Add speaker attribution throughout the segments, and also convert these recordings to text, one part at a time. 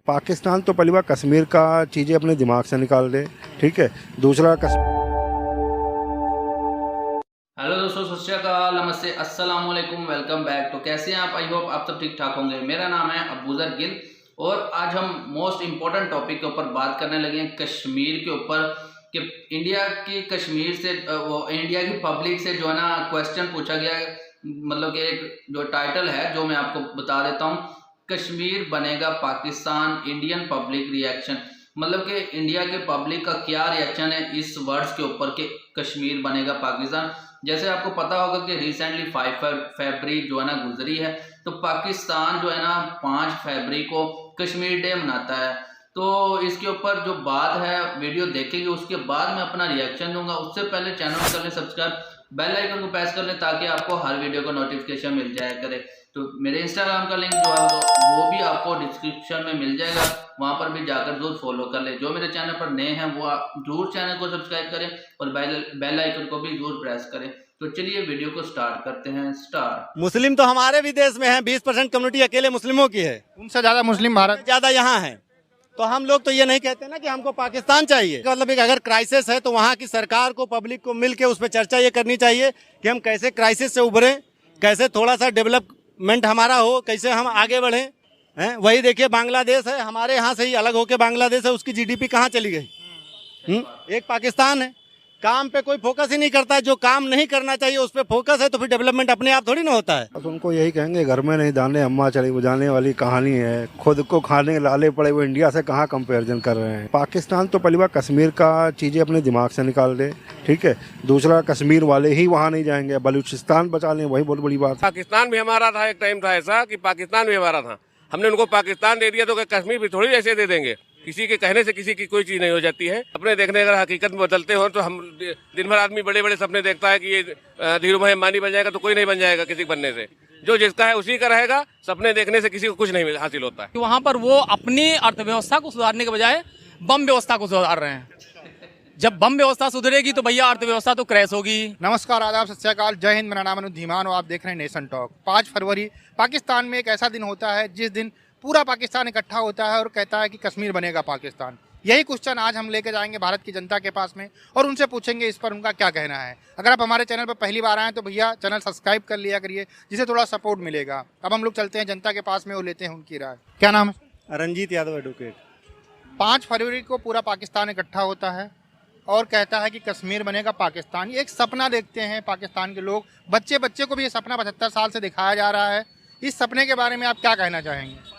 Speaker 1: पाकिस्तान तो पहली बार कश्मीर का चीज़ें अपने दिमाग से निकाल दे, ठीक है। दूसरा
Speaker 2: हेलो दोस्तों, सत श्री अकाल, नमस्ते, अस्सलाम वालेकुम, वेलकम बैक। तो कैसे हैं आप? आई होप आप सब ठीक ठाक होंगे। मेरा नाम है अबूजर गिल और आज हम मोस्ट इम्पोर्टेंट टॉपिक के ऊपर बात करने लगे हैं, कश्मीर के ऊपर। कि इंडिया की कश्मीर से इंडिया की पब्लिक से जो है ना क्वेश्चन पूछा गया है, मतलब कि एक जो टाइटल है जो मैं आपको बता देता हूँ, कश्मीर बनेगा पाकिस्तान, इंडियन पब्लिक रिएक्शन। मतलब कि इंडिया के पब्लिक का क्या रिएक्शन है इस वर्ड्स के ऊपर कि कश्मीर बनेगा पाकिस्तान। जैसे आपको पता होगा कि रिसेंटली 5 फरवरी जो है ना गुजरी है, तो पाकिस्तान जो है ना 5 फरवरी को कश्मीर डे मनाता है। तो इसके ऊपर जो बात है वीडियो देखेंगे, उसके बाद मैं अपना रिएक्शन दूंगा। उससे पहले चैनल को कर लें सब्सक्राइब, बेल आइकन को प्रेस कर लें ताकि आपको हर वीडियो का नोटिफिकेशन मिल जाया करे। तो मेरे इंस्टाग्राम का लिंक जो है वो भी आपको डिस्क्रिप्शन में मिल जाएगा, वहां पर भी जाकर जरूर फॉलो कर ले। जो मेरे चैनल पर नए हैं वो आप जरूर चैनल को सब्सक्राइब करें और बेल आइकन को भी जरूर प्रेस करें। तो चलिए वीडियो को स्टार्ट करते हैं। स्टार्ट।
Speaker 3: मुस्लिम तो हमारे भी देश में है, 20% कम्युनिटी अकेले मुस्लिमों की है,
Speaker 4: उनसे ज्यादा मुस्लिम भारत
Speaker 3: ज्यादा यहाँ है। तो हम लोग तो ये नहीं कहते ना कि हमको पाकिस्तान चाहिए। मतलब एक अगर क्राइसिस है तो वहाँ की सरकार को, पब्लिक को मिलके उस पर चर्चा ये करनी चाहिए कि हम कैसे क्राइसिस से उभरें, कैसे थोड़ा सा डेवलपमेंट हमारा हो, कैसे हम आगे बढ़ें। हैं वही देखिए बांग्लादेश है, हमारे यहाँ से ही अलग होके बांग्लादेश है, उसकी जीडीपी कहाँ चली गई। एक पाकिस्तान है, काम पे कोई फोकस ही नहीं करता है। जो काम नहीं करना चाहिए उस पर फोकस है तो फिर डेवलपमेंट अपने आप थोड़ी ना होता है।
Speaker 1: बस उनको यही कहेंगे, घर में नहीं दाने अम्मा चली बुझाने वाली कहानी है। खुद को खाने के लाले पड़े, वो इंडिया से कहाँ कंपैरिजन कर रहे हैं। पाकिस्तान तो पहली बार कश्मीर का चीज़ें अपने दिमाग से निकाल दे, ठीक है। दूसरा कश्मीर वाले ही वहाँ नहीं जाएंगे, बलूचिस्तान बचा लें, वही बहुत बड़ी बात है।
Speaker 5: पाकिस्तान भी हमारा था, एक टाइम था ऐसा कि पाकिस्तान भी हमारा था। हमने उनको पाकिस्तान दे दिया तो क्या कश्मीर भी थोड़ी ऐसे दे देंगे। किसी के कहने से किसी की कोई चीज नहीं हो जाती है। अपने देखने अगर हकीकत में बदलते हो तो हम दिन भर आदमी बड़े बड़े सपने देखता है कि ये धीरूभाई अंबानी बन जाएगा, तो कोई नहीं बन जाएगा किसी बनने से। जो जिसका है उसी का रहेगा। सपने देखने से किसी को कुछ नहीं हासिल होता है।
Speaker 6: वहाँ पर वो अपनी अर्थव्यवस्था को सुधारने के बजाय बम व्यवस्था को सुधार रहे हैं। जब बम व्यवस्था सुधरेगी तो भैया अर्थव्यवस्था तो क्रैश होगी।
Speaker 4: नमस्कार, आदाब, सत श्री अकाल, जय हिंद। मेरा नाम अनुज धीमान और आप देख रहे हैं नेशन टॉक। 5 फरवरी पाकिस्तान में एक ऐसा दिन होता है जिस दिन पूरा पाकिस्तान इकट्ठा होता है और कहता है कि कश्मीर बनेगा पाकिस्तान। यही क्वेश्चन आज हम लेकर जाएंगे भारत की जनता के पास में और उनसे पूछेंगे इस पर उनका क्या कहना है। अगर आप हमारे चैनल पर पहली बार आए तो भैया चैनल सब्सक्राइब कर लिया करिए, जिससे थोड़ा सपोर्ट मिलेगा। अब हम लोग चलते हैं जनता के पास में और लेते हैं उनकी राय। क्या नाम है?
Speaker 3: रंजीत यादव एडवोकेट।
Speaker 4: 5 फरवरी को पूरा पाकिस्तान इकट्ठा होता है और कहता है कि कश्मीर बनेगा पाकिस्तान। ये एक सपना देखते हैं पाकिस्तान के लोग, बच्चे बच्चे को भी ये सपना 75 साल से दिखाया जा रहा है। इस सपने के बारे में आप क्या कहना चाहेंगे?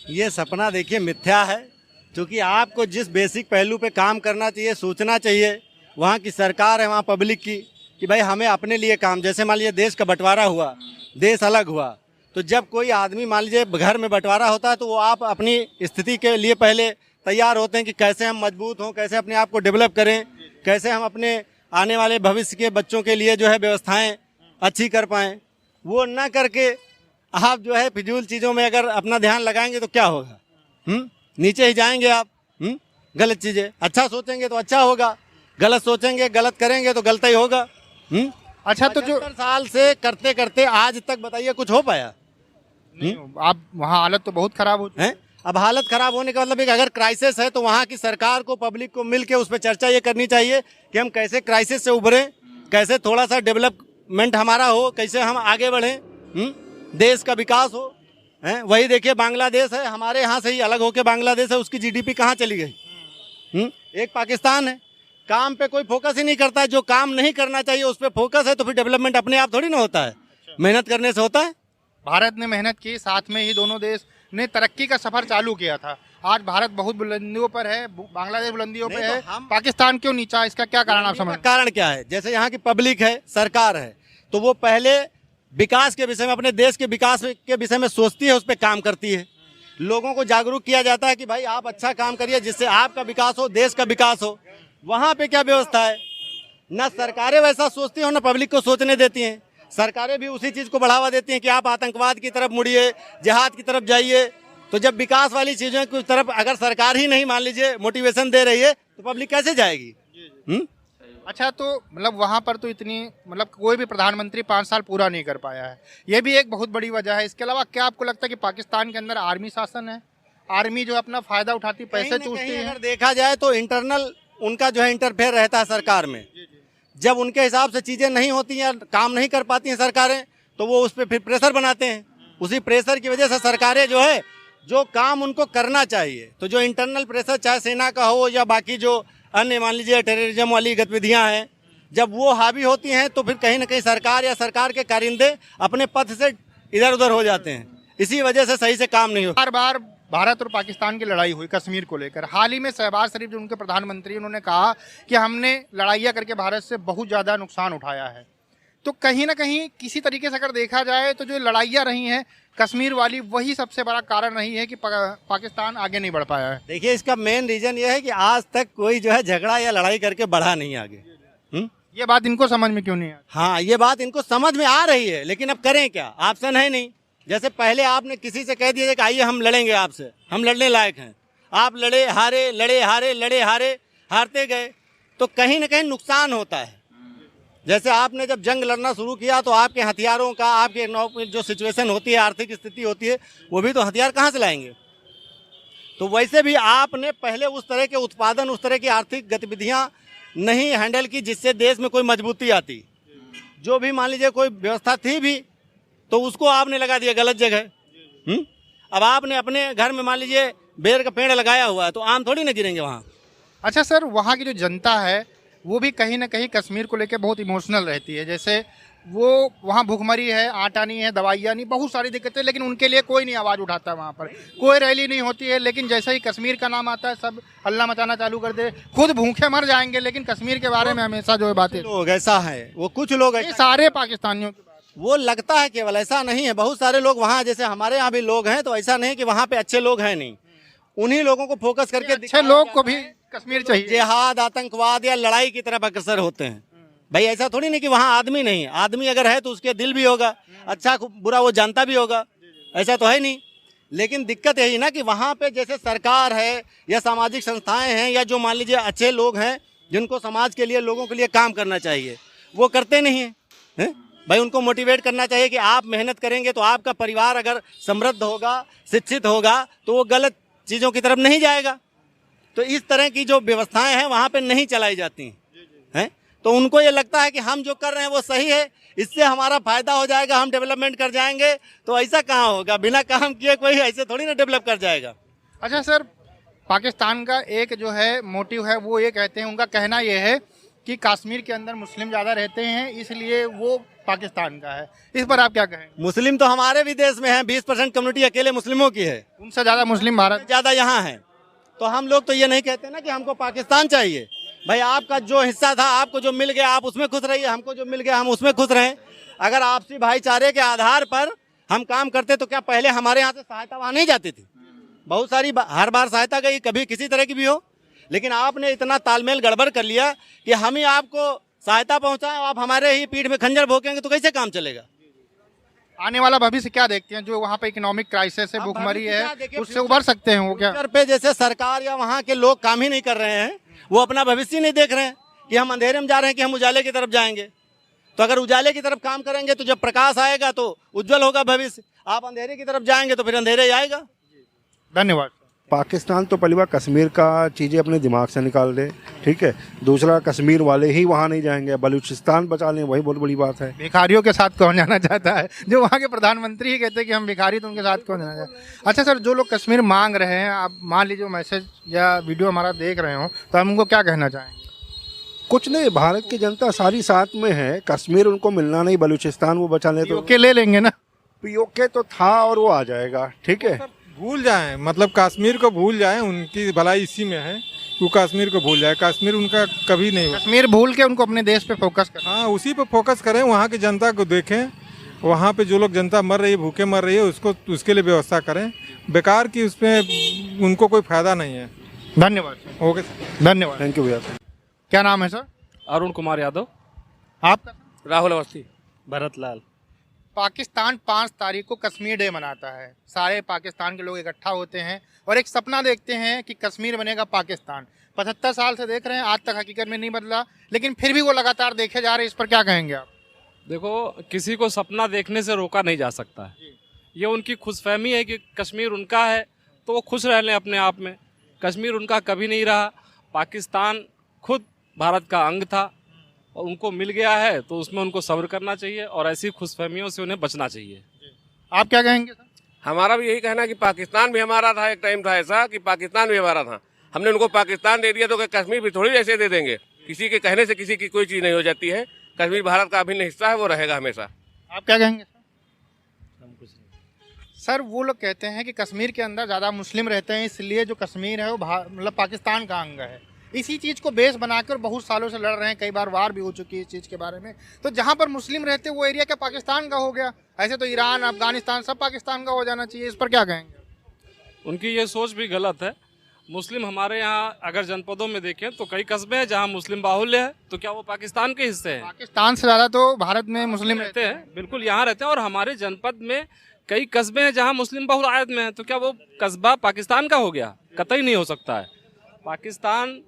Speaker 3: ये सपना देखिए मिथ्या है, क्योंकि आपको जिस बेसिक पहलू पे काम करना चाहिए, सोचना चाहिए, वहाँ की सरकार है, वहाँ पब्लिक की, कि भाई हमें अपने लिए काम। जैसे मान लीजिए देश का बंटवारा हुआ, देश अलग हुआ, तो जब कोई आदमी मान लीजिए घर में बंटवारा होता है तो वो आप अपनी स्थिति के लिए पहले तैयार होते हैं कि कैसे हम मजबूत हों, कैसे अपने आप को डेवलप करें, कैसे हम अपने आने वाले भविष्य के बच्चों के लिए जो है व्यवस्थाएँ अच्छी कर पाएँ। वो ना करके आप जो है फिजूल चीज़ों में अगर अपना ध्यान लगाएंगे तो क्या होगा? नीचे ही जाएंगे आप। गलत चीज़ें, अच्छा सोचेंगे तो अच्छा होगा, गलत सोचेंगे गलत करेंगे तो गलत ही होगा।
Speaker 4: अच्छा, तो जो
Speaker 3: 75 साल से करते करते आज तक बताइए कुछ हो पाया?
Speaker 4: आप वहाँ हालत तो बहुत खराब होती
Speaker 3: है। अब हालत खराब होने का मतलब एक अगर क्राइसिस है तो वहाँ की सरकार को, पब्लिक को मिलके उस पर चर्चा ये करनी चाहिए कि हम कैसे क्राइसिस से उभरें, कैसे थोड़ा सा डेवलपमेंट हमारा हो, कैसे हम आगे बढ़ें, देश का विकास हो। हैं वही देखिए बांग्लादेश है, हमारे यहाँ से ही अलग होके बांग्लादेश है, उसकी जीडीपी कहाँ चली गई। एक पाकिस्तान है, काम पे कोई फोकस ही नहीं करता है। जो काम नहीं करना चाहिए उस पर फोकस है तो फिर डेवलपमेंट अपने आप थोड़ी ना होता है। मेहनत करने से होता है।
Speaker 4: भारत ने मेहनत की, साथ में ही दोनों देश ने तरक्की का सफर चालू किया था। आज भारत बहुत बुलंदियों पर है, बांग्लादेश बुलंदियों पे है, पाकिस्तान क्यों नीचा? इसका क्या कारण आप समझ?
Speaker 3: कारण क्या है? जैसे यहाँ की पब्लिक है, सरकार है, तो वो पहले विकास के विषय में, अपने देश के विकास के विषय में सोचती है, उस पर काम करती है। लोगों को जागरूक किया जाता है कि भाई आप अच्छा काम करिए जिससे आपका विकास हो, देश का विकास हो। वहाँ पे क्या व्यवस्था है? ना सरकारें वैसा सोचती हैं, ना पब्लिक को सोचने देती हैं। सरकारें भी उसी चीज़ को बढ़ावा देती हैं कि आप आतंकवाद की तरफ मुड़िए, जिहाद की तरफ जाइए। तो जब विकास वाली चीज़ों की तरफ अगर सरकार ही नहीं मान लीजिए मोटिवेशन दे रही है तो पब्लिक कैसे जाएगी?
Speaker 4: अच्छा, तो मतलब वहाँ पर तो इतनी मतलब कोई भी प्रधानमंत्री 5 साल पूरा नहीं कर पाया है, ये भी एक बहुत बड़ी वजह है। इसके अलावा क्या आपको लगता है कि पाकिस्तान के अंदर आर्मी शासन है आर्मी जो अपना फायदा उठाती, पैसे
Speaker 3: कहीं न
Speaker 4: चूसती
Speaker 3: कहीं
Speaker 4: है।
Speaker 3: अगर देखा जाए तो इंटरनल उनका जो है इंटरफेयर रहता है सरकार में। जब उनके हिसाब से चीजें नहीं होती हैं, काम नहीं कर पाती हैं सरकारें, तो वो उस पर फिर प्रेशर बनाते हैं। उसी प्रेशर की वजह से सरकारें जो है जो काम उनको करना चाहिए, तो जो इंटरनल प्रेशर चाहे सेना का हो या बाकी जो अन्य मान लीजिए टेररिज्म वाली गतिविधियां हैं, जब वो हावी होती हैं तो फिर कहीं ना कहीं सरकार या सरकार के कारिंदे अपने पथ से इधर उधर हो जाते हैं। इसी वजह से सही से काम नहीं हो।
Speaker 4: बार बार भारत और पाकिस्तान की लड़ाई हुई कश्मीर को लेकर। हाल ही में शहबाज शरीफ जो उनके प्रधानमंत्री, उन्होंने कहा कि हमने लड़ाइयाँ करके भारत से बहुत ज़्यादा नुकसान उठाया है। तो कहीं ना कहीं किसी तरीके से अगर देखा जाए तो जो लड़ाइयाँ रही हैं कश्मीर वाली, वही सबसे बड़ा कारण रही है कि पाकिस्तान आगे नहीं बढ़ पाया है।
Speaker 3: देखिए, इसका मेन रीजन ये है कि आज तक कोई जो है झगड़ा या लड़ाई करके बढ़ा नहीं आगे।
Speaker 4: ये बात इनको समझ में क्यों नहीं है?
Speaker 3: हाँ, ये बात इनको समझ में आ रही है, लेकिन अब करें क्या, ऑप्शन है नहीं। जैसे पहले आपने किसी से कह दिया कि आइए हम लड़ेंगे आपसे, हम लड़ने लायक हैं, आप लड़े हारे, लड़े हारे, लड़े हारे, हारते गए, तो कहीं ना कहीं नुकसान होता है। जैसे आपने जब जंग लड़ना शुरू किया तो आपके हथियारों का, आपके जो सिचुएशन होती है, आर्थिक स्थिति होती है, वो भी तो हथियार कहाँ से लाएंगे। तो वैसे भी आपने पहले उस तरह के उत्पादन, उस तरह की आर्थिक गतिविधियाँ नहीं हैंडल की जिससे देश में कोई मजबूती आती। जो भी मान लीजिए कोई व्यवस्था थी भी तो उसको आपने लगा दिया गलत जगह। अब आपने अपने घर में मान लीजिए बेर का पेड़ लगाया हुआ है तो आम थोड़ी ना गिरेंगे वहाँ।
Speaker 4: अच्छा सर, वहाँ की जो जनता है वो भी कहीं ना कहीं कश्मीर को लेकर बहुत इमोशनल रहती है। जैसे वो वहाँ भूखमरी है, आटा नहीं है, दवाइयाँ नहीं, बहुत सारी दिक्कतें, लेकिन उनके लिए कोई नहीं आवाज़ उठाता है। वहाँ पर कोई रैली नहीं होती है, लेकिन जैसे ही कश्मीर का नाम आता है सब हल्ला मचाना चालू कर दे। खुद भूखे मर जाएंगे लेकिन कश्मीर के बारे में हमेशा जो है बातें।
Speaker 3: लोग ऐसा है, वो कुछ लोग
Speaker 4: ये सारे पाकिस्तानियों की बात।
Speaker 3: वो लगता है केवल, ऐसा नहीं है। बहुत सारे लोग वहाँ, जैसे हमारे यहाँ भी लोग हैं, तो ऐसा नहीं कि वहाँ पे अच्छे लोग हैं नहीं। उन्हीं लोगों को फोकस करके
Speaker 4: अच्छे लोग को भी कश्मीर चाहिए।
Speaker 3: जिहाद, आतंकवाद या लड़ाई की तरफ अग्रसर होते हैं। भाई ऐसा थोड़ी नहीं कि वहाँ आदमी नहीं है, आदमी अगर है तो उसके दिल भी होगा, अच्छा बुरा वो जानता भी होगा, ऐसा तो है नहीं। लेकिन दिक्कत यही ना कि वहाँ पे जैसे सरकार है या सामाजिक संस्थाएं हैं या जो मान लीजिए अच्छे लोग हैं जिनको समाज के लिए, लोगों के लिए काम करना चाहिए, वो करते नहीं हैं। भाई उनको मोटिवेट करना चाहिए कि आप मेहनत करेंगे तो आपका परिवार अगर समृद्ध होगा, शिक्षित होगा, तो वो गलत चीज़ों की तरफ नहीं जाएगा। तो इस तरह की जो व्यवस्थाएं हैं वहाँ पे नहीं चलाई जाती हैं। तो उनको ये लगता है कि हम जो कर रहे हैं वो सही है, इससे हमारा फायदा हो जाएगा, हम डेवलपमेंट कर जाएंगे। तो ऐसा कहाँ होगा, बिना काम किए कोई ऐसे थोड़ी ना डेवलप कर जाएगा।
Speaker 4: अच्छा सर, पाकिस्तान का एक जो है मोटिव है वो ये कहते हैं, उनका कहना ये है कि कश्मीर के अंदर मुस्लिम ज़्यादा रहते हैं इसलिए वो पाकिस्तान का है। इस पर आप क्या कहेंगे?
Speaker 3: मुस्लिम तो हमारे भी देश में है, 20% कम्युनिटी अकेले मुस्लिमों की है,
Speaker 4: उनसे ज़्यादा मुस्लिम भारत
Speaker 3: ज़्यादा यहाँ है। तो हम लोग तो ये नहीं कहते ना कि हमको पाकिस्तान चाहिए। भाई आपका जो हिस्सा था, आपको जो मिल गया आप उसमें खुश रहिए, हमको जो मिल गया हम उसमें खुश रहें। अगर आपसी भाईचारे के आधार पर हम काम करते तो क्या पहले हमारे यहाँ से सहायता वहाँ नहीं जाती थी? बहुत सारी हर बार सहायता गई, कभी किसी तरह की भी हो, लेकिन आपने इतना तालमेल गड़बड़ कर लिया कि हम ही आपको सहायता पहुँचाएं, आप हमारे ही पीठ में खंजर भोंकेंगे तो कैसे काम चलेगा?
Speaker 4: आने वाला भविष्य क्या देखते हैं? जो वहाँ पे इकोनॉमिक क्राइसिस है, भूखमरी है, उससे उभर सकते हैं वो क्या?
Speaker 3: फ्यूचर पे जैसे सरकार या वहाँ के लोग काम ही नहीं कर रहे हैं, वो अपना भविष्य नहीं देख रहे हैं कि हम अंधेरे में जा रहे हैं कि हम उजाले की तरफ जाएंगे। तो अगर उजाले की तरफ काम करेंगे तो जब प्रकाश आएगा तो उज्जवल होगा भविष्य। आप अंधेरे की तरफ जाएंगे तो फिर अंधेरे ही आएगा।
Speaker 4: धन्यवाद।
Speaker 1: पाकिस्तान तो पहली बार कश्मीर का चीज़ें अपने दिमाग से निकाल दे, ठीक है। दूसरा, कश्मीर वाले ही वहाँ नहीं जाएंगे, बलूचिस्तान बचा लें, वही बहुत बड़ी बात है।
Speaker 4: भिखारियों के साथ कौन जाना चाहता है? जो वहाँ के प्रधानमंत्री ही कहते हैं कि हम भिखारी, तो उनके साथ कौन जाना चाहता है? अच्छा सर, जो लोग कश्मीर मांग रहे हैं, आप मान लीजिए मैसेज या वीडियो हमारा देख रहे हो, तो हम उनको क्या कहना चाहेंगे?
Speaker 1: कुछ नहीं, भारत की जनता सारी साथ में है। कश्मीर उनको मिलना नहीं, बलूचिस्तान वो बचा ले तो
Speaker 4: के ले लेंगे ना।
Speaker 1: पीओके तो था और वो आ जाएगा, ठीक है।
Speaker 7: भूल जाएं, मतलब कश्मीर को भूल जाएं, उनकी भलाई इसी में है। वो कश्मीर को भूल जाए, कश्मीर उनका कभी नहीं हो।
Speaker 4: कश्मीर भूल के उनको अपने देश पे फोकस करें।
Speaker 7: हाँ, उसी पे फोकस करें, वहाँ की जनता को देखें, वहाँ पे जो लोग जनता मर रही है, भूखे मर रही है, उसको उसके लिए व्यवस्था करें। बेकार की उसमें उनको कोई फायदा नहीं है।
Speaker 4: धन्यवाद।
Speaker 7: ओके,
Speaker 4: धन्यवाद।
Speaker 1: थैंक यू भैया।
Speaker 4: क्या नाम है सर
Speaker 6: अरुण कुमार यादव।
Speaker 4: आपका?
Speaker 5: राहुल अवस्थी।
Speaker 6: भरत लाल।
Speaker 4: पाकिस्तान 5 तारीख को कश्मीर डे मनाता है। सारे पाकिस्तान के लोग इकट्ठा होते हैं और एक सपना देखते हैं कि कश्मीर बनेगा पाकिस्तान। 75 साल से देख रहे हैं, आज तक हकीकत में नहीं बदला, लेकिन फिर भी वो लगातार देखे जा रहे हैं। इस पर क्या कहेंगे आप?
Speaker 8: देखो, किसी को सपना देखने से रोका नहीं जा सकता है। ये उनकी खुशफहमी है कि कश्मीर उनका है तो वो खुश रह लें अपने आप में। कश्मीर उनका कभी नहीं रहा, पाकिस्तान खुद भारत का अंग था और उनको मिल गया है, तो उसमें उनको सब्र करना चाहिए और ऐसी खुशफहमियों से उन्हें बचना चाहिए।
Speaker 4: आप क्या कहेंगे सर?
Speaker 5: हमारा भी यही कहना है कि पाकिस्तान भी हमारा था, एक टाइम था ऐसा कि पाकिस्तान भी हमारा था। हमने उनको पाकिस्तान दे दिया तो क्या कश्मीर भी थोड़ी ऐसे दे देंगे? किसी के कहने से किसी की कोई चीज़ नहीं हो जाती है। कश्मीर भारत का अभिन्न हिस्सा है, वो रहेगा हमेशा।
Speaker 4: आप क्या कहेंगे सर? वो लोग कहते हैं कि कश्मीर के अंदर ज़्यादा मुस्लिम रहते हैं, इसलिए जो कश्मीर है वो मतलब पाकिस्तान का अंग है। इसी चीज़ को बेस बनाकर बहुत सालों से लड़ रहे हैं, कई बार वार भी हो चुकी है इस चीज़ के बारे में। तो जहाँ पर मुस्लिम रहते वो एरिया क्या पाकिस्तान का हो गया? ऐसे तो ईरान, अफगानिस्तान सब पाकिस्तान का हो जाना चाहिए। इस पर क्या कहेंगे?
Speaker 8: उनकी ये सोच भी गलत है। मुस्लिम हमारे यहाँ अगर जनपदों में देखें तो कई कस्बे हैं जहाँ मुस्लिम बाहुल्य है, तो क्या वो पाकिस्तान के हिस्से हैं?
Speaker 4: पाकिस्तान से ज़्यादा तो भारत में मुस्लिम
Speaker 8: रहते हैं, बिल्कुल यहाँ रहते हैं। और हमारे जनपद में कई कस्बे हैं जहाँ मुस्लिम बहुतायत में है, तो क्या वो कस्बा पाकिस्तान का हो गया? कतई नहीं हो सकता है। पाकिस्तान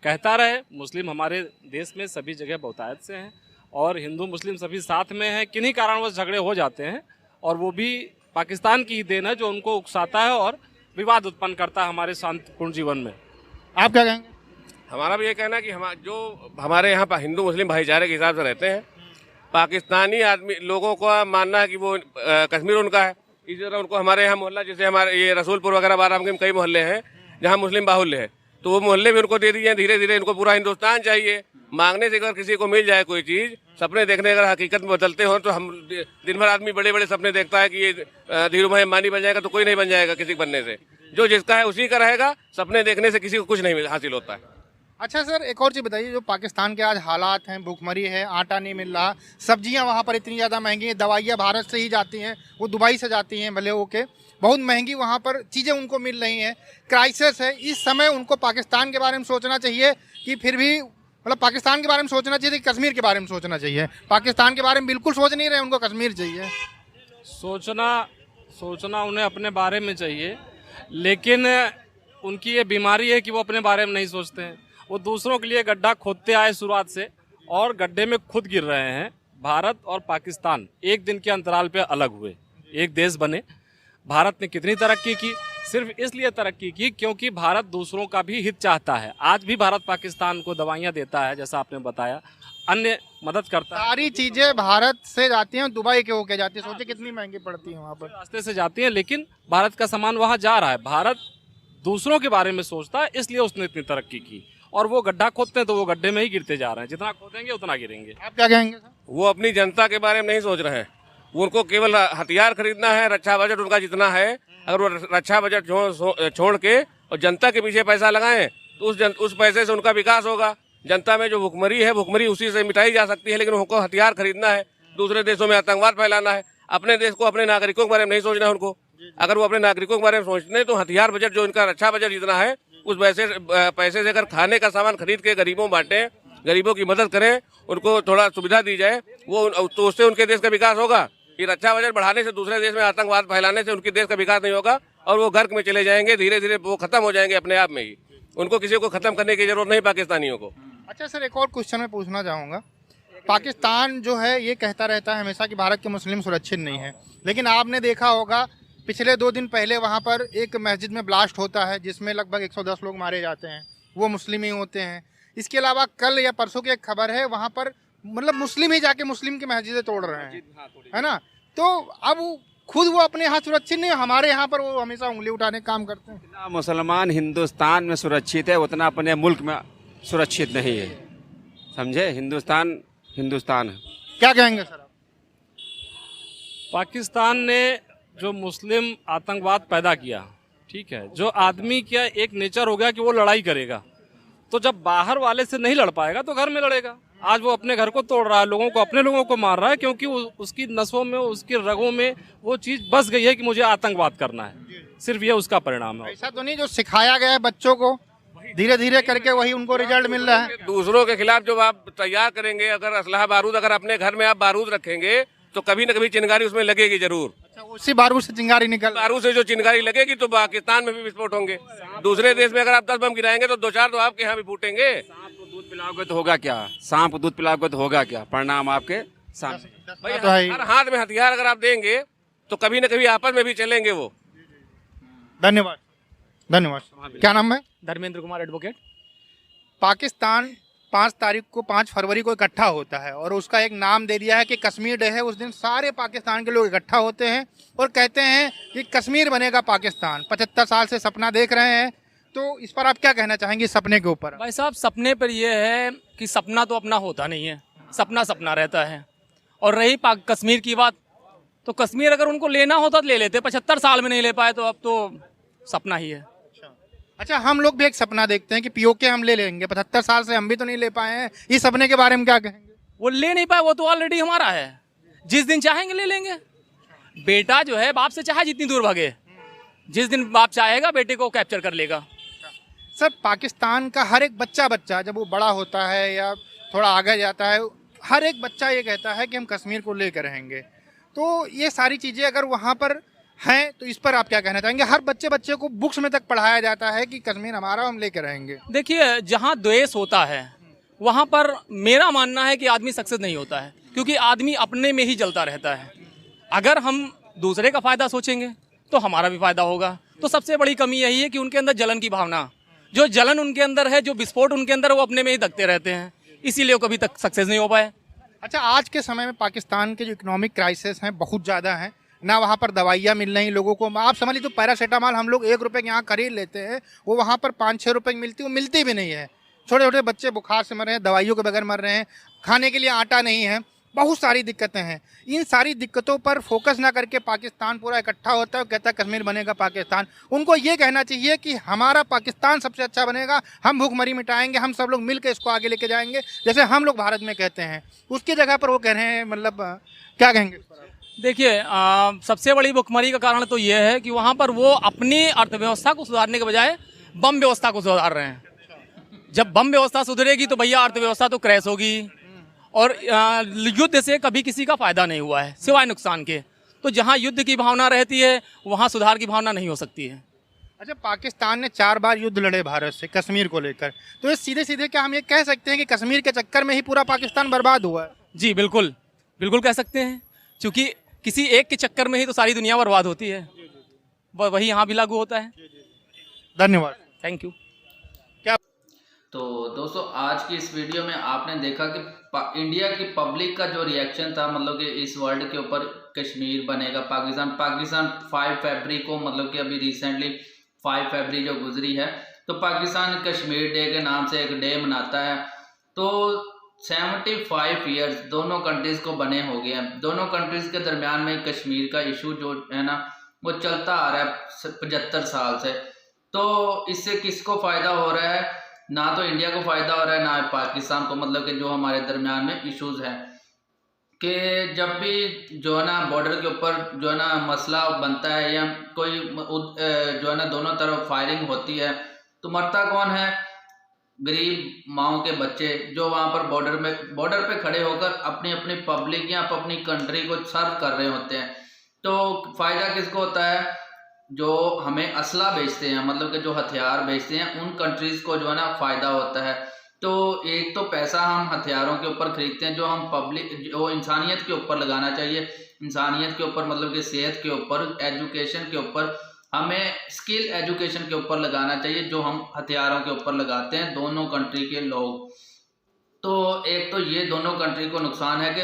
Speaker 8: कहता रहे मुस्लिम हमारे देश में सभी जगह बहुतायत से हैं और हिंदू मुस्लिम सभी साथ में हैं। किन्हीं कारणवश झगड़े हो जाते हैं और वो भी पाकिस्तान की ही देन है जो उनको उकसाता है और विवाद उत्पन्न करता है हमारे शांतिपूर्ण जीवन में।
Speaker 4: आप क्या कहेंगे?
Speaker 5: हमारा भी ये कहना है कि जो हमारे यहाँ पर हिंदू मुस्लिम भाईचारे के हिसाब से रहते हैं, पाकिस्तानी आदमी लोगों का मानना है कि वो कश्मीर उनका है। इसी तरह उनको हमारे यहाँ मोहल्ला, जैसे हमारे ये रसूलपुर वगैरह बाराम के कई मोहल्ले हैं जहाँ मुस्लिम बाहुल्य है, तो वो मोहल्ले भी उनको दे दिए हैं। धीरे धीरे इनको पूरा हिंदुस्तान चाहिए। मांगने से अगर किसी को मिल जाए कोई चीज़, सपने देखने अगर हकीकत में बदलते हो, तो हम दिन भर आदमी बड़े बड़े सपने देखता है कि ये धीरू भाई अंबानी बन जाएगा, तो कोई नहीं बन जाएगा किसी बनने से। जो जिसका है उसी का रहेगा। सपने देखने से किसी को कुछ नहीं हासिल होता है।
Speaker 4: अच्छा सर, एक और चीज़ बताइए, जो पाकिस्तान के आज हालात हैं, भूखमरी है, आटा नहीं मिल रहा, सब्जियां वहाँ पर इतनी ज़्यादा महंगी हैं, दवाइयाँ भारत से ही जाती हैं, वो दुबई से जाती हैं भले होके, बहुत महंगी वहाँ पर चीज़ें उनको मिल रही हैं, क्राइसिस है। इस समय उनको पाकिस्तान के बारे में सोचना चाहिए कि फिर भी मतलब पाकिस्तान के बारे में सोचना चाहिए कि कश्मीर के बारे में सोचना चाहिए? पाकिस्तान के बारे में बिल्कुल सोच नहीं रहे, उनको कश्मीर चाहिए।
Speaker 8: सोचना उन्हें अपने बारे में चाहिए, लेकिन उनकी ये बीमारी है कि वो अपने बारे में नहीं सोचते हैं। वो दूसरों के लिए गड्ढा खोदते आए शुरुआत से और गड्ढे में खुद गिर रहे हैं। भारत और पाकिस्तान एक दिन के अंतराल पे अलग हुए, एक देश बने। भारत ने कितनी तरक्की की? सिर्फ इसलिए तरक्की की क्योंकि भारत दूसरों का भी हित चाहता है। आज भी भारत पाकिस्तान को दवाइयाँ देता है, जैसा आपने बताया, अन्य मदद करता है।
Speaker 4: सारी चीज़ें भारत से जाती हैं, दुबई के होके जाती है। सोचिए कितनी महंगी पड़ती है वहाँ पर।
Speaker 8: रास्ते से जाती हैं, लेकिन भारत का सामान वहाँ जा रहा है। भारत दूसरों के बारे में सोचता है, इसलिए उसने इतनी तरक्की की। और वो गड्ढा खोदते हैं तो वो गड्ढे में ही गिरते जा रहे हैं। जितना खोदेंगे उतना गिरेंगे।
Speaker 4: आप क्या कहेंगे सर?
Speaker 5: वो अपनी जनता के बारे में नहीं सोच रहे हैं। उनको केवल हथियार खरीदना है। रक्षा बजट उनका जितना है, अगर वो रक्षा बजट छोड़ के और जनता के पीछे पैसा लगाएं तो उस पैसे से उनका विकास होगा। जनता में जो भुखमरी है, भुखमरी उसी से मिटाई जा सकती है। लेकिन उनको हथियार खरीदना है, दूसरे देशों में आतंकवाद फैलाना है। अपने देश को, अपने नागरिकों के बारे में नहीं सोचना है उनको। अगर वो अपने नागरिकों के बारे में सोचते तो हथियार बजट जो इनका रक्षा बजट जितना है, उस पैसे से अगर खाने का सामान खरीद के गरीबों बांटें, गरीबों की मदद करें, उनको थोड़ा सुविधा दी जाए, वो तो उससे उनके देश का विकास होगा। ये रक्षा बजट बढ़ाने से, दूसरे देश में आतंकवाद फैलाने से उनके देश का विकास नहीं होगा और वो गर्क में चले जाएंगे। धीरे धीरे वो खत्म हो जाएंगे अपने आप में ही। उनको किसी को खत्म करने की जरूरत नहीं, पाकिस्तानियों को।
Speaker 4: अच्छा सर, एक और क्वेश्चन मैं पूछना चाहूँगा। पाकिस्तान जो है ये कहता रहता है हमेशा कि भारत के मुस्लिम सुरक्षित नहीं है, लेकिन आपने देखा होगा पिछले 2 दिन पहले वहाँ पर एक मस्जिद में ब्लास्ट होता है जिसमें लगभग 110 लोग मारे जाते हैं, वो मुस्लिम ही होते हैं। इसके अलावा कल या परसों की एक खबर है, वहाँ पर मतलब मुस्लिम ही जाके मुस्लिम की मस्जिदें तोड़ रहे हैं, है ना? तो अब खुद वो अपने यहाँ सुरक्षित नहीं, हमारे यहाँ पर वो हमेशा उंगली उठाने का काम करते हैं।
Speaker 9: जितना मुसलमान हिंदुस्तान में सुरक्षित है उतना अपने मुल्क में सुरक्षित नहीं है, समझे? हिंदुस्तान है।
Speaker 4: क्या कहेंगे सर आप?
Speaker 8: पाकिस्तान ने जो मुस्लिम आतंकवाद पैदा किया, ठीक है, जो आदमी का एक नेचर हो गया कि वो लड़ाई करेगा, तो जब बाहर वाले से नहीं लड़ पाएगा तो घर में लड़ेगा। आज वो अपने घर को तोड़ रहा है, लोगों को, अपने लोगों को मार रहा है, क्योंकि उसकी नसों में, उसकी रगों में वो चीज़ बस गई है कि मुझे आतंकवाद करना है। सिर्फ ये उसका परिणाम है।
Speaker 4: ऐसा तो नहीं जो सिखाया गया है बच्चों को, धीरे धीरे करके वही उनको रिजल्ट मिल रहा है।
Speaker 5: दूसरों के खिलाफ जब आप तैयार करेंगे, अगर असलहा बारूद अगर अपने घर में आप बारूद रखेंगे तो कभी न कभी चिंगारी उसमें लगेगी जरूर।
Speaker 4: अच्छा, उसी बारूद से चिंगारी निकल,
Speaker 5: बारूद से जो चिंगारी लगेगी तो पाकिस्तान में भी विस्फोट होंगे। दूसरे देश में अगर आप 10 बम गिराएंगे तो 2-4 तो आपके यहाँ भी फूटेंगे।
Speaker 9: सांप को दूध पिलाओगे तो होगा क्या? सांप को दूध पिलाओगे तो होगा क्या? परिणाम आपके सामने।
Speaker 5: भाई हर हाथ में हथियार अगर आप देंगे तो कभी न कभी आपस में भी चलेंगे वो।
Speaker 4: धन्यवाद। धन्यवाद। क्या नाम है?
Speaker 6: धर्मेंद्र कुमार एडवोकेट।
Speaker 4: पाकिस्तान 5 फरवरी को इकट्ठा होता है और उसका एक नाम दे दिया है कि कश्मीर डे है। उस दिन सारे पाकिस्तान के लोग इकट्ठा होते हैं और कहते हैं कि कश्मीर बनेगा पाकिस्तान। 75 साल से सपना देख रहे हैं, तो इस पर आप क्या कहना चाहेंगे इस सपने के ऊपर?
Speaker 6: भाई साहब, सपने पर यह है कि सपना तो अपना होता नहीं है, सपना सपना रहता है। और रही कश्मीर की बात, तो कश्मीर अगर उनको लेना होता तो ले लेते, 75 साल में नहीं ले पाए तो अब तो सपना ही है।
Speaker 4: अच्छा, हम लोग भी एक सपना देखते हैं कि पीओके हम ले लेंगे, 75 साल से हम भी तो नहीं ले पाए हैं। इस सपने के बारे में क्या कहेंगे?
Speaker 6: वो ले नहीं पाए, वो तो ऑलरेडी हमारा है, जिस दिन चाहेंगे ले लेंगे। बेटा जो है बाप से चाहे जितनी दूर भागे, जिस दिन बाप चाहेगा बेटे को कैप्चर कर लेगा।
Speaker 4: सर, पाकिस्तान का हर एक बच्चा जब वो बड़ा होता है या थोड़ा आगे जाता है, हर एक बच्चा ये कहता है कि हम कश्मीर को लेकर रहेंगे। तो ये सारी चीज़ें अगर वहाँ पर हैं तो इस पर आप क्या कहना चाहेंगे? हर बच्चे को बुक्स में तक पढ़ाया जाता है कि कश्मीर हमारा, हम लेकर रहेंगे।
Speaker 6: देखिए, जहाँ द्वेष होता है वहाँ पर मेरा मानना है कि आदमी सक्सेस नहीं होता है, क्योंकि आदमी अपने में ही जलता रहता है। अगर हम दूसरे का फायदा सोचेंगे तो हमारा भी फायदा होगा। तो सबसे बड़ी कमी यही है कि उनके अंदर जलन की भावना, जो जलन उनके अंदर है, जो विस्फोट उनके अंदर, वो अपने में ही दखते रहते हैं, इसीलिए वो कभी तक सक्सेस नहीं हो पाए।
Speaker 4: अच्छा, आज के समय में पाकिस्तान के जो इकोनॉमिक क्राइसिस हैं बहुत ज़्यादा हैं, ना वहाँ पर दवाइयाँ मिल रही लोगों को। आप समझ लीजिए, तो पैरासीटामॉल हम लोग 1 रुपये के यहाँ खरीद लेते हैं, वो वहाँ पर 5-6 रुपये की मिलती, वो मिलती भी नहीं है। छोटे छोटे बच्चे बुखार से मर रहे हैं, दवाइयों के बगैर मर रहे हैं, खाने के लिए आटा नहीं है, बहुत सारी दिक्कतें हैं। इन सारी दिक्कतों पर फोकस ना करके पाकिस्तान पूरा इकट्ठा होता है, कहता है कश्मीर बनेगा पाकिस्तान। उनको ये कहना चाहिए कि हमारा पाकिस्तान सबसे अच्छा बनेगा, हम भूखमरी मिटाएंगे, हम सब लोग मिलकर इसको आगे लेके जाएंगे, जैसे हम लोग भारत में कहते हैं। उसकी जगह पर वो कह रहे हैं, मतलब क्या कहेंगे?
Speaker 6: देखिए, सबसे बड़ी भुखमरी का कारण तो ये है कि वहाँ पर वो अपनी अर्थव्यवस्था को सुधारने के बजाय बम व्यवस्था को सुधार रहे हैं। जब बम व्यवस्था सुधरेगी तो भैया अर्थव्यवस्था तो क्रैश होगी, और युद्ध से कभी किसी का फायदा नहीं हुआ है सिवाय नुकसान के। तो जहाँ युद्ध की भावना रहती है वहाँ सुधार की भावना नहीं हो सकती है।
Speaker 4: अच्छा, पाकिस्तान ने 4 बार युद्ध लड़े भारत से कश्मीर को लेकर, तो ये सीधे सीधे क्या हम ये कह सकते हैं कि कश्मीर के चक्कर में ही पूरा पाकिस्तान बर्बाद हुआ है?
Speaker 6: जी बिल्कुल, बिल्कुल कह सकते हैं, क्योंकि किसी एक के चक्कर में ही तो सारी दुनिया बर्बाद होती है। वही यहाँ भी लागू होता है।
Speaker 4: धन्यवाद।
Speaker 6: Thank you.
Speaker 2: तो दोस्तों, आज की इस वीडियो में आपने देखा कि इंडिया की पब्लिक का जो रिएक्शन था, मतलब कि इस वर्ड के ऊपर कश्मीर बनेगा पाकिस्तान 5 फरवरी को, मतलब कि अभी रिसेंटली 5 फरवरी जो गुजरी है, तो पाकिस्तान कश्मीर डे के नाम से एक डे मनाता है। तो 75 ईयर्स दोनों कंट्रीज को बने हो गए हैं। दोनों कंट्रीज के दरमियान में कश्मीर का इशू जो है ना, वो चलता आ रहा है 75 साल से। तो इससे किसको फ़ायदा हो रहा है? ना तो इंडिया को फ़ायदा हो रहा है, ना पाकिस्तान को। मतलब कि जो हमारे दरमियान में इश्यूज़ हैं कि जब भी जो है ना बॉर्डर के ऊपर जो है ना मसला बनता है या कोई जो है ना दोनों तरफ फायरिंग होती है, तो मरता कौन है? गरीब माओं के बच्चे, जो वहाँ पर बॉर्डर पे खड़े होकर अपनी अपनी पब्लिक या अपनी कंट्री को सर्व कर रहे होते हैं। तो फ़ायदा किसको होता है? जो हमें असला बेचते हैं, मतलब कि जो हथियार बेचते हैं, उन कंट्रीज़ को जो है ना फ़ायदा होता है। तो एक तो पैसा हम हथियारों के ऊपर खरीदते हैं, जो हम पब्लिक, जो इंसानियत के ऊपर लगाना चाहिए, इंसानियत के ऊपर, मतलब कि सेहत के ऊपर, एजुकेशन के ऊपर, हमें स्किल एजुकेशन के ऊपर लगाना चाहिए, जो हम हथियारों के ऊपर लगाते हैं दोनों कंट्री के लोग। तो एक तो ये दोनों कंट्री को नुकसान है कि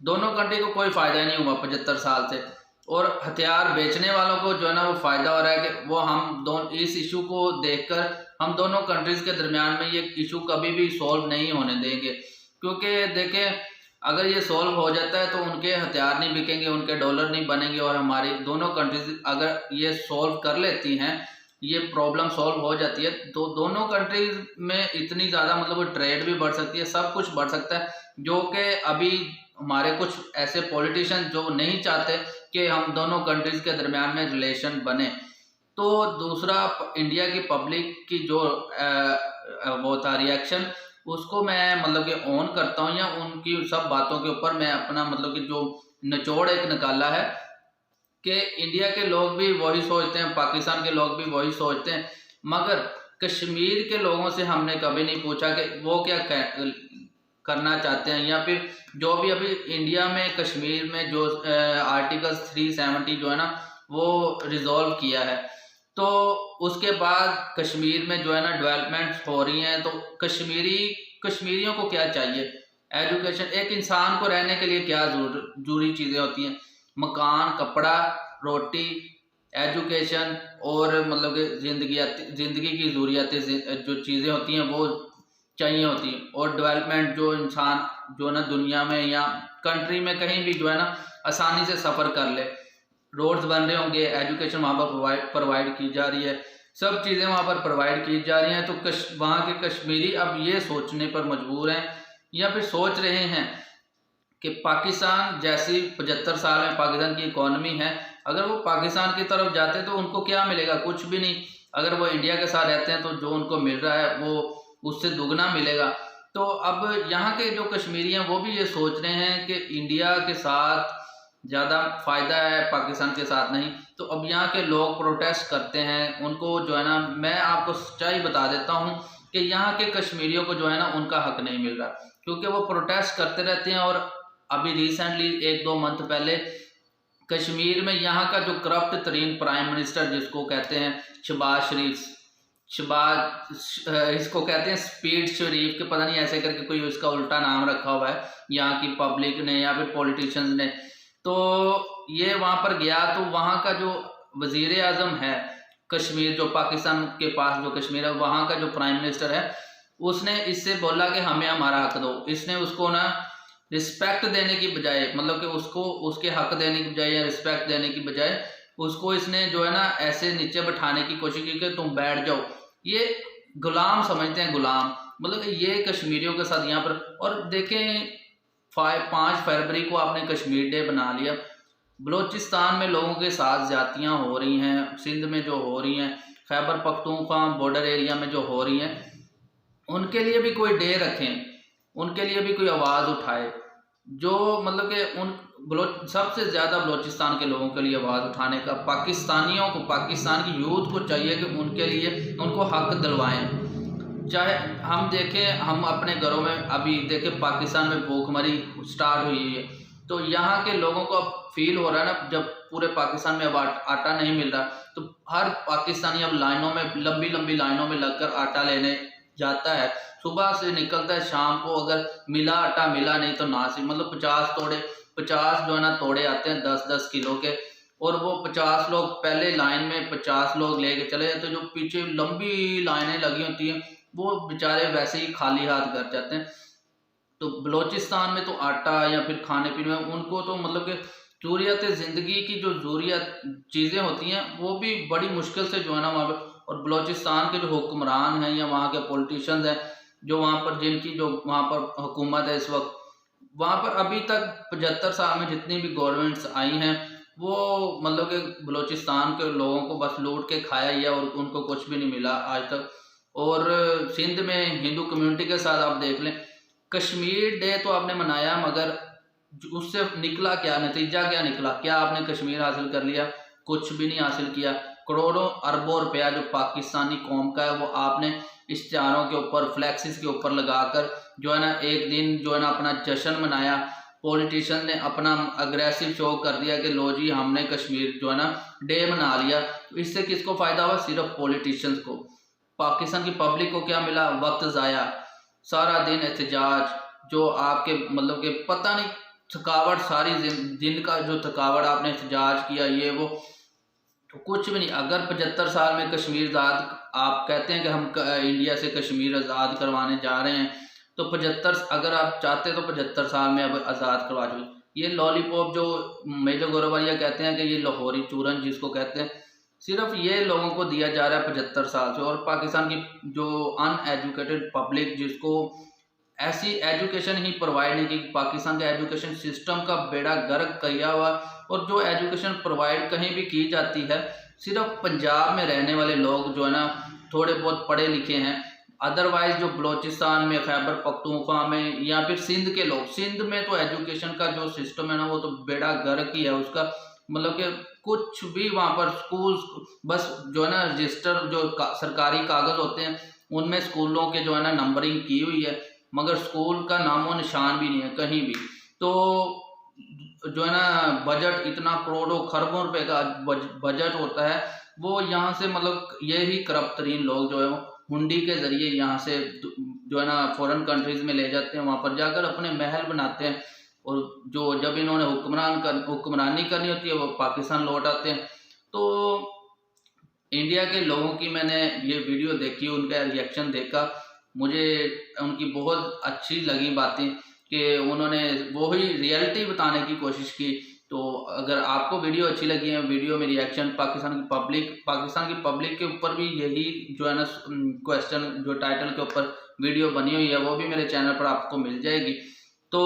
Speaker 2: दोनों कंट्री को कोई फ़ायदा नहीं हुआ 75 साल से, और हथियार बेचने वालों को जो है ना वो फ़ायदा हो रहा है कि वो हम इस इशू को देखकर हम दोनों कंट्रीज़ के दरमियान में ये इशू कभी भी सॉल्व नहीं होने देंगे। क्योंकि देखें, अगर ये सॉल्व हो जाता है तो उनके हथियार नहीं बिकेंगे, उनके डॉलर नहीं बनेंगे, और हमारी दोनों कंट्रीज अगर ये सॉल्व कर लेती हैं, ये प्रॉब्लम सॉल्व हो जाती है, तो दोनों कंट्रीज में इतनी ज़्यादा मतलब ट्रेड भी बढ़ सकती है, सब कुछ बढ़ सकता है, जो कि अभी हमारे कुछ ऐसे पॉलिटिशियन जो नहीं चाहते कि हम दोनों कंट्रीज़ के दरमियान में रिलेशन बने। तो दूसरा, इंडिया की पब्लिक की जो वो था रिएक्शन, उसको मैं मतलब कि ऑन करता हूँ, या उनकी सब बातों के ऊपर मैं अपना मतलब कि जो निचोड़ एक निकाला है कि इंडिया के लोग भी वही सोचते हैं, पाकिस्तान के लोग भी वही सोचते हैं, मगर कश्मीर के लोगों से हमने कभी नहीं पूछा कि वो क्या करना चाहते हैं, या फिर जो भी अभी इंडिया में कश्मीर में जो आर्टिकल 370 जो है ना वो रिजॉल्व किया है, तो उसके बाद कश्मीर में जो है ना डेवलपमेंट्स हो रही हैं, तो कश्मीरियों को क्या चाहिए? एजुकेशन, एक इंसान को रहने के लिए क्या जरूरी चीज़ें होती हैं? मकान, कपड़ा, रोटी, एजुकेशन और मतलब कि ज़िंदगी की ज़रूरियातें जो चीज़ें होती हैं वो चाहिए होती हैं। और डेवलपमेंट, जो इंसान जो ना दुनिया में या कंट्री में कहीं भी जो है ना आसानी से सफ़र कर ले, रोड्स बन रहे होंगे, एजुकेशन वहाँ पर प्रोवाइड की जा रही है, सब चीज़ें वहाँ पर प्रोवाइड की जा रही हैं। तो वहाँ के कश्मीरी अब ये सोचने पर मजबूर हैं या फिर सोच रहे हैं कि पाकिस्तान जैसी 75 साल में पाकिस्तान की इकॉनमी है, अगर वो पाकिस्तान की तरफ जाते तो उनको क्या मिलेगा? कुछ भी नहीं। अगर वो इंडिया के साथ रहते हैं तो जो उनको मिल रहा है वो उससे दुगना मिलेगा। तो अब यहाँ के जो कश्मीरी हैं वो भी ये सोच रहे हैं कि इंडिया के साथ ज़्यादा फ़ायदा है, पाकिस्तान के साथ नहीं। तो अब यहाँ के लोग प्रोटेस्ट करते हैं, उनको जो है ना, मैं आपको सच्चाई बता देता हूँ कि यहाँ के कश्मीरियों को जो है ना उनका हक नहीं मिल रहा, क्योंकि वो प्रोटेस्ट करते रहते हैं। और अभी रिसेंटली 1-2 मंथ पहले कश्मीर में यहाँ का जो करप्ट तरीन प्राइम मिनिस्टर जिसको कहते हैं इसको कहते हैं स्पीड शरीफ के, पता नहीं ऐसे करके कोई उसका उल्टा नाम रखा हुआ है यहाँ की पब्लिक ने या फिर पॉलिटिशियंस ने। तो ये वहाँ पर गया तो वहाँ का जो वजीर आज़म है कश्मीर, जो पाकिस्तान के पास जो कश्मीर है, वहाँ का जो प्राइम मिनिस्टर है, उसने इससे बोला कि हमें हमारा हक दो। इसने उसको ना रिस्पेक्ट देने की बजाय, मतलब कि उसको उसके हक देने की बजाय या रिस्पेक्ट देने की बजाय उसको इसने जो है ना ऐसे नीचे बैठाने की कोशिश की कि तुम बैठ जाओ। ये गुलाम समझते हैं, गुलाम, मतलब कि ये कश्मीरियों के साथ यहाँ पर। और देखें 5 फरवरी को आपने कश्मीर डे बना लिया, बलूचिस्तान में लोगों के साथ ज्यादतियाँ हो रही हैं, सिंध में जो हो रही हैं, खैबर पख्तूनख्वा बॉर्डर एरिया में जो हो रही हैं, उनके लिए भी कोई डे रखें, उनके लिए भी कोई आवाज़ उठाए। जो मतलब कि सबसे ज़्यादा बलूचिस्तान के लोगों के लिए आवाज़ उठाने का पाकिस्तानियों को, पाकिस्तान की यूथ को चाहिए कि उनके लिए उनको हक दिलवाएं। चाहे हम देखें, हम अपने घरों में अभी देखें पाकिस्तान में भूखमरी स्टार्ट हुई है, तो यहाँ के लोगों को अब फील हो रहा है ना, जब पूरे पाकिस्तान में अब आटा नहीं मिल रहा तो हर पाकिस्तानी अब लाइनों में, लंबी लंबी लाइनों में लगकर आटा लेने जाता है। सुबह से निकलता है, शाम को अगर मिला आटा, मिला नहीं तो नासिक, मतलब 50 जो है ना तोड़े आते हैं 10-10 किलो के, और वो 50 लोग पहले लाइन में 50 लोग लेके चले जाते हैं। जो पीछे लंबी लाइनें लगी होती हैं वो बेचारे वैसे ही खाली हाथ कर जाते हैं। तो बलूचिस्तान में तो आटा या फिर खाने पीने में उनको तो मतलब कि ज़रूरियात ज़िंदगी की जो ज़रूरियात चीज़ें होती हैं वो भी बड़ी मुश्किल से जो है ना वहाँ पर। और बलूचिस्तान के जो हुक्मरान हैं या वहाँ के पॉलिटिशियंस हैं, जो वहाँ पर जिनकी जो वहाँ पर हुकूमत है इस वक्त, वहाँ पर अभी तक 75 साल में जितनी भी गवर्नमेंट्स आई हैं वो मतलब कि बलूचिस्तान के लोगों को बस लूट के खाया ही है और उनको कुछ भी नहीं मिला आज तक। और सिंध में हिंदू कम्युनिटी के साथ आप देख लें, कश्मीर डे तो आपने मनाया, मगर उससे निकला क्या, नतीजा क्या निकला? क्या आपने कश्मीर हासिल कर लिया? कुछ भी नहीं हासिल किया। करोड़ों अरबों रुपया जो पाकिस्तानी कौम का है वो आपने इश्तिहारों के ऊपर, फ्लैक्सिस के ऊपर लगाकर जो है ना एक दिन जो है ना अपना जश्न मनाया। पॉलिटिशियन ने अपना अग्रेसिव शो कर दिया कि लो जी हमने कश्मीर जो है ना डे मना लिया। इससे किसको फ़ायदा हुआ? सिर्फ पॉलिटिशियंस को। पाकिस्तान की पब्लिक को क्या मिला? वक्त ज़ाया, सारा दिन एहतजाज, जो आपके मतलब कि पता नहीं थकावट, सारी दिन का जो थकावट आपने एहतजाज किया ये वो, तो कुछ भी नहीं। अगर 75 साल में कश्मीर आज़ाद, आप कहते हैं कि हम इंडिया से कश्मीर आज़ाद करवाने जा रहे हैं, तो 75 अगर आप चाहते तो 75 साल में अब आज़ाद करवा दो। ये लॉलीपॉप जो मेजर गोरवालिया कहते हैं कि ये लाहौरी चूरन जिसको कहते हैं, सिर्फ ये लोगों को दिया जा रहा है 75 साल से। और पाकिस्तान की जो अनएजुकेटेड पब्लिक, जिसको ऐसी एजुकेशन ही प्रोवाइड नहीं की, पाकिस्तान के एजुकेशन सिस्टम का बेड़ा गर्क किया हुआ। और जो एजुकेशन प्रोवाइड कहीं भी की जाती है, सिर्फ पंजाब में रहने वाले लोग जो है ना थोड़े बहुत पढ़े लिखे हैं। अदरवाइज जो बलूचिस्तान में, खैबर पख्तूनख्वा में या फिर सिंध के लोग, सिंध में तो एजुकेशन का जो सिस्टम है ना वो तो बेड़ा गर्क ही है उसका। मतलब कि कुछ भी वहाँ पर स्कूल, बस जो है ना रजिस्टर जो सरकारी कागज़ होते हैं उनमें स्कूलों के जो है ना नंबरिंग की हुई है, मगर स्कूल का नामो निशान भी नहीं है कहीं भी। तो जो है ना बजट इतना करोड़ों खरबों रुपए का बजट होता है, वो यहाँ से मतलब यही करप्ट तरीन लोग जो है वो हुंडी के जरिए यहाँ से जो है ना फॉरेन कंट्रीज में ले जाते हैं, वहाँ पर जाकर अपने महल बनाते हैं, और जो जब इन्होंने हुक्मरानी करनी होती है वो पाकिस्तान लौट आते हैं। तो इंडिया के लोगों की मैंने ये वीडियो देखी, उनका रिएक्शन देखा, मुझे उनकी बहुत अच्छी लगी बातें कि उन्होंने वो ही रियलिटी बताने की कोशिश की। तो अगर आपको वीडियो अच्छी लगी है, वीडियो में रिएक्शन पाकिस्तान की पब्लिक के ऊपर भी यही जो है ना क्वेश्चन जो टाइटल के ऊपर वीडियो बनी हुई है वो भी मेरे चैनल पर आपको मिल जाएगी। तो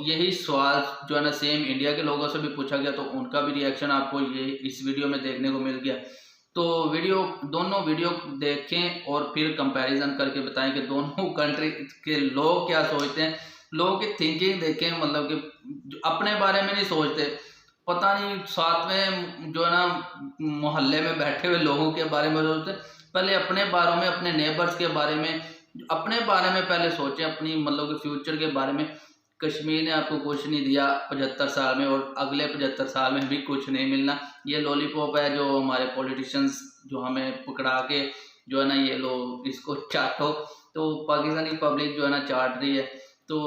Speaker 2: यही सवाल जो है ना सेम इंडिया के लोगों से भी पूछा गया, तो उनका भी रिएक्शन आपको ये इस वीडियो में देखने को मिल गया। तो दोनों वीडियो देखें और फिर कंपैरिजन करके बताएं कि दोनों कंट्री के लोग क्या सोचते हैं, लोगों की थिंकिंग देखें, मतलब कि अपने बारे में नहीं सोचते, पता नहीं साथ में जो है ना मोहल्ले में बैठे हुए लोगों के बारे में सोचते, पहले अपने बारे में, अपने नेबर्स के बारे में, अपने बारे में पहले सोचें, अपनी मतलब कि फ्यूचर के बारे में। कश्मीर ने आपको कुछ नहीं दिया 75 साल में, और अगले 75 साल में भी कुछ नहीं मिलना। ये लॉलीपॉप है जो हमारे पॉलिटिशियंस जो हमें पकड़ा के जो है ना ये लोग इसको चाटो, तो पाकिस्तानी पब्लिक जो है ना चाट रही है। तो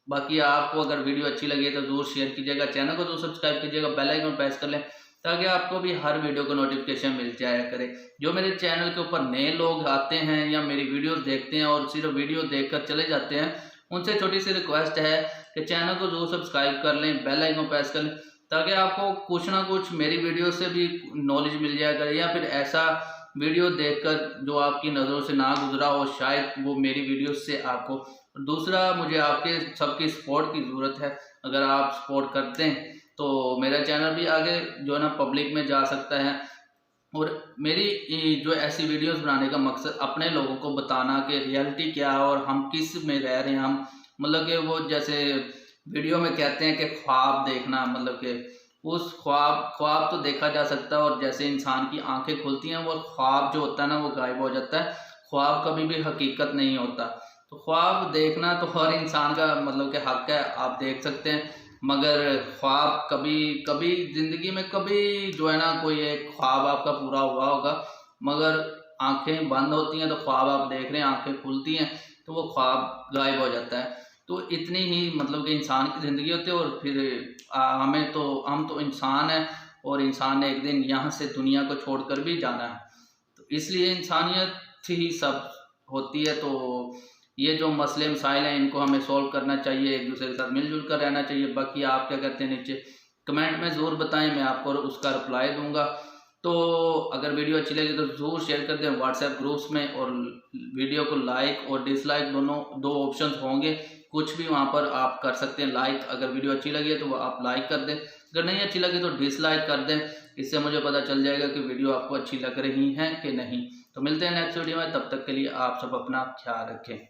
Speaker 2: बाकी आपको अगर वीडियो अच्छी लगी है तो ज़रूर शेयर कीजिएगा, चैनल को जरूर सब्सक्राइब कीजिएगा, बेल आइकन प्रेस कर लें ताकि आपको भी हर वीडियो का नोटिफिकेशन मिल जाया करे। जो मेरे चैनल के ऊपर नए लोग आते हैं या मेरी वीडियोस देखते हैं और सिर्फ वीडियो देखकर चले जाते हैं, उनसे छोटी सी रिक्वेस्ट है कि चैनल को जरूर सब्सक्राइब कर लें, बेल आइकन प्रेस कर लें ताकि आपको कुछ ना कुछ मेरी वीडियो से भी नॉलेज मिल जाया करे, या फिर ऐसा वीडियो देखकर जो आपकी नज़रों से ना गुजरा हो शायद वो मेरी वीडियो से आपको। दूसरा, मुझे आपके सबकी सपोर्ट की ज़रूरत है। अगर आप सपोर्ट करते हैं तो मेरा चैनल भी आगे जो है ना पब्लिक में जा सकता है। और मेरी जो ऐसी वीडियोस बनाने का मकसद अपने लोगों को बताना कि रियलिटी क्या है और हम किस में रह रहे हैं। हम मतलब कि वो जैसे वीडियो में कहते हैं कि ख्वाब देखना, मतलब कि उस ख्वाब तो देखा जा सकता है, और जैसे इंसान की आंखें खुलती हैं वो ख्वाब जो होता है ना वो गायब हो जाता है। ख्वाब कभी भी हकीकत नहीं होता। तो ख्वाब देखना तो हर इंसान का मतलब कि हक है, आप देख सकते हैं, मगर ख्वाब कभी ज़िंदगी में कभी जो है ना कोई एक ख्वाब आपका पूरा हुआ होगा, मगर आंखें बंद होती हैं तो ख्वाब आप देख रहे हैं, आंखें खुलती हैं तो वो ख्वाब गायब हो जाता है। तो इतनी ही मतलब कि इंसान की ज़िंदगी होती है। और फिर हम तो इंसान हैं, और इंसान ने एक दिन यहाँ से दुनिया को छोड़कर भी जाना है, तो इसलिए इंसानियत ही सब होती है। तो ये जो मसले मसाइल हैं इनको हमें सॉल्व करना चाहिए, एक दूसरे के साथ मिलजुल कर रहना चाहिए। बाकी आप क्या कहते हैं नीचे कमेंट में ज़रूर बताएं, मैं आपको उसका रिप्लाई दूंगा। तो अगर वीडियो अच्छी लगी तो ज़रूर शेयर कर दें व्हाट्सएप ग्रुप्स में, और वीडियो को लाइक और डिसलाइक दो ऑप्शन होंगे, कुछ भी वहाँ पर आप कर सकते हैं। लाइक अगर वीडियो अच्छी लगी है तो आप लाइक कर दें, अगर नहीं अच्छी लगी तो डिसलाइक कर दें, इससे मुझे पता चल जाएगा कि वीडियो आपको अच्छी लग रही है कि नहीं। तो मिलते हैं नेक्स्ट वीडियो में, तब तक के लिए आप सब अपना ख्याल रखें।